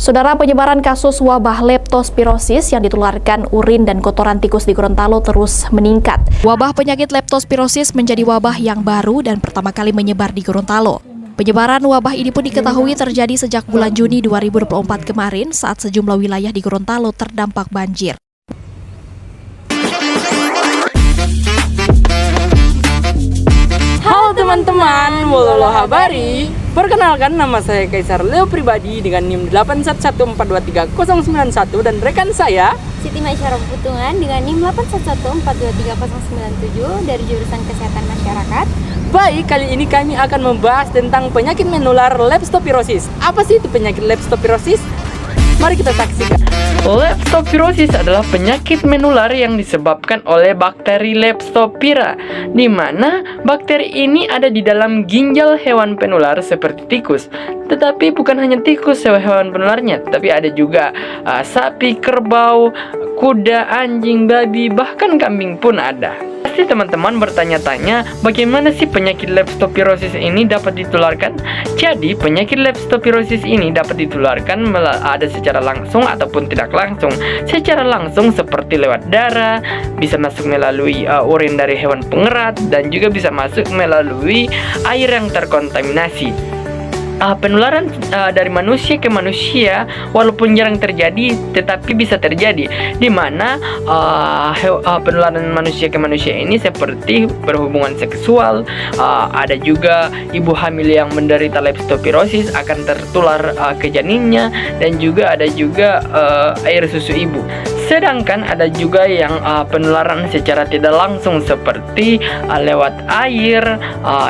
Saudara, penyebaran kasus wabah leptospirosis yang ditularkan urin dan kotoran tikus di Gorontalo terus meningkat. Wabah penyakit leptospirosis menjadi wabah yang baru dan pertama kali menyebar di Gorontalo. Penyebaran wabah ini pun diketahui terjadi sejak bulan Juni 2024 kemarin saat sejumlah wilayah di Gorontalo terdampak banjir. Halo teman-teman, Wololo Habari. Perkenalkan, nama saya Kaisar Leo Pribadi dengan NIM 811423091 dan rekan saya Siti Maisyarah Putungan dengan NIM 811423097 dari jurusan Kesehatan Masyarakat. Baik, kali ini kami akan membahas tentang penyakit menular leptospirosis. Apa sih itu penyakit leptospirosis? Mari kita saksikan. Leptospirosis adalah penyakit menular yang disebabkan oleh bakteri Leptopira, di mana bakteri ini ada di dalam ginjal hewan penular seperti tikus. Tetapi bukan hanya tikus hewan penularnya, tapi ada juga sapi, kerbau, kuda, anjing, babi, bahkan kambing pun ada. Pasti teman-teman bertanya-tanya, bagaimana sih penyakit leptospirosis ini dapat ditularkan? Jadi, penyakit leptospirosis ini dapat ditularkan ada secara langsung ataupun tidak langsung. Secara langsung seperti lewat darah, bisa masuk melalui urin dari hewan pengerat, dan juga bisa masuk melalui air yang terkontaminasi. Penularan dari manusia ke manusia walaupun jarang terjadi tetapi bisa terjadi, di mana penularan manusia ke manusia ini seperti berhubungan seksual. Ada juga ibu hamil yang menderita leptospirosis akan tertular ke janinnya, dan juga ada juga air susu ibu. Sedangkan ada juga yang penularan secara tidak langsung seperti lewat air,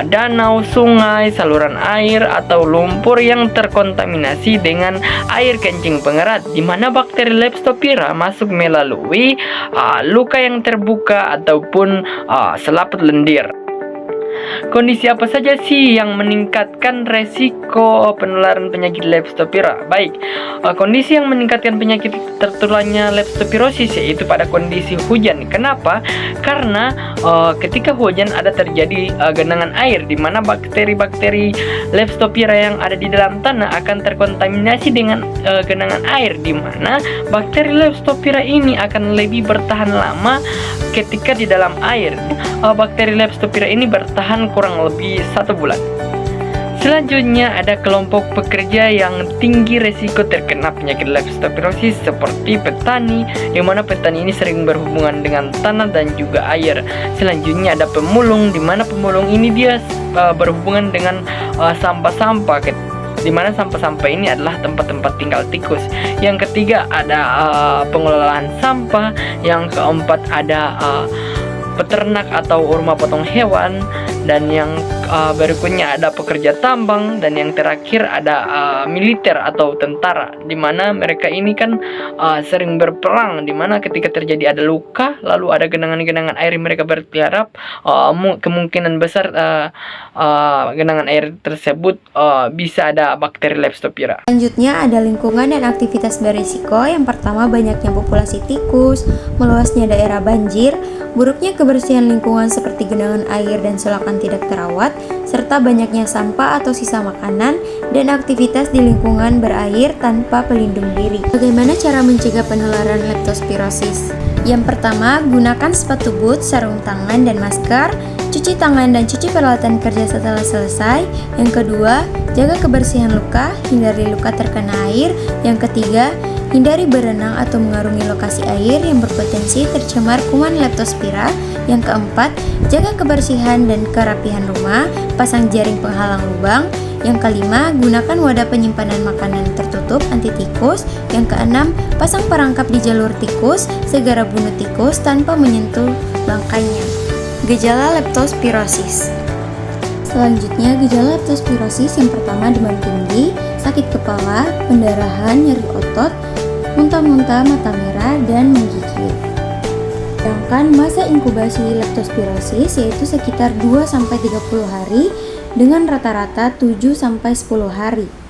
danau, sungai, saluran air, atau lumpur yang terkontaminasi dengan air kencing pengerat, di mana bakteri Leptopira masuk melalui luka yang terbuka ataupun selaput lendir. Kondisi apa saja sih yang meningkatkan resiko penularan penyakit Leptopira? Baik, kondisi yang meningkatkan penyakit tertularnya leptospirosis yaitu pada kondisi hujan. Kenapa? Karena ketika hujan ada terjadi genangan air, di mana bakteri-bakteri Leptopira yang ada di dalam tanah akan terkontaminasi dengan genangan air, di mana bakteri Leptopira ini akan lebih bertahan lama ketika di dalam air. Bakteri Leptopira ini bertahan kurang lebih 1 bulan. Selanjutnya ada kelompok pekerja yang tinggi resiko terkena penyakit leptospirosis seperti petani, di mana petani ini sering berhubungan dengan tanah dan juga air. Selanjutnya ada pemulung, di mana pemulung ini dia berhubungan dengan sampah-sampah, di mana sampah-sampah ini adalah tempat-tempat tinggal tikus. Yang ketiga ada pengelolaan sampah. Yang keempat ada peternak atau rumah potong hewan, dan yang berikutnya ada pekerja tambang, dan yang terakhir ada militer atau tentara, di mana mereka ini kan sering berperang, di mana ketika terjadi ada luka lalu ada genangan-genangan air yang mereka bertiarap, kemungkinan besar genangan air tersebut bisa ada bakteri Leptopira. Selanjutnya ada lingkungan dan aktivitas berisiko. Yang pertama, banyaknya populasi tikus, meluasnya daerah banjir, buruknya kebersihan lingkungan seperti genangan air dan selokan tidak terawat, serta banyaknya sampah atau sisa makanan dan aktivitas di lingkungan berair tanpa pelindung diri. Bagaimana cara mencegah penularan leptospirosis? Yang pertama, gunakan sepatu boot, sarung tangan dan masker, cuci tangan dan cuci peralatan kerja setelah selesai. Yang kedua, jaga kebersihan luka, hindari luka terkena air. Yang ketiga, hindari berenang atau mengarungi lokasi air yang berpotensi tercemar kuman Leptospira. Yang keempat, jaga kebersihan dan kerapihan rumah, pasang jaring penghalang lubang. Yang kelima, gunakan wadah penyimpanan makanan tertutup anti tikus. Yang keenam, pasang perangkap di jalur tikus, segera bunuh tikus tanpa menyentuh bangkainya. Gejala leptospirosis. Selanjutnya, gejala leptospirosis yang pertama demam tinggi, sakit kepala, pendarahan, nyeri otot, muntah-muntah, mata merah, dan menggigil. Sedangkan masa inkubasi leptospirosis yaitu sekitar 2-30 hari dengan rata-rata 7-10 hari.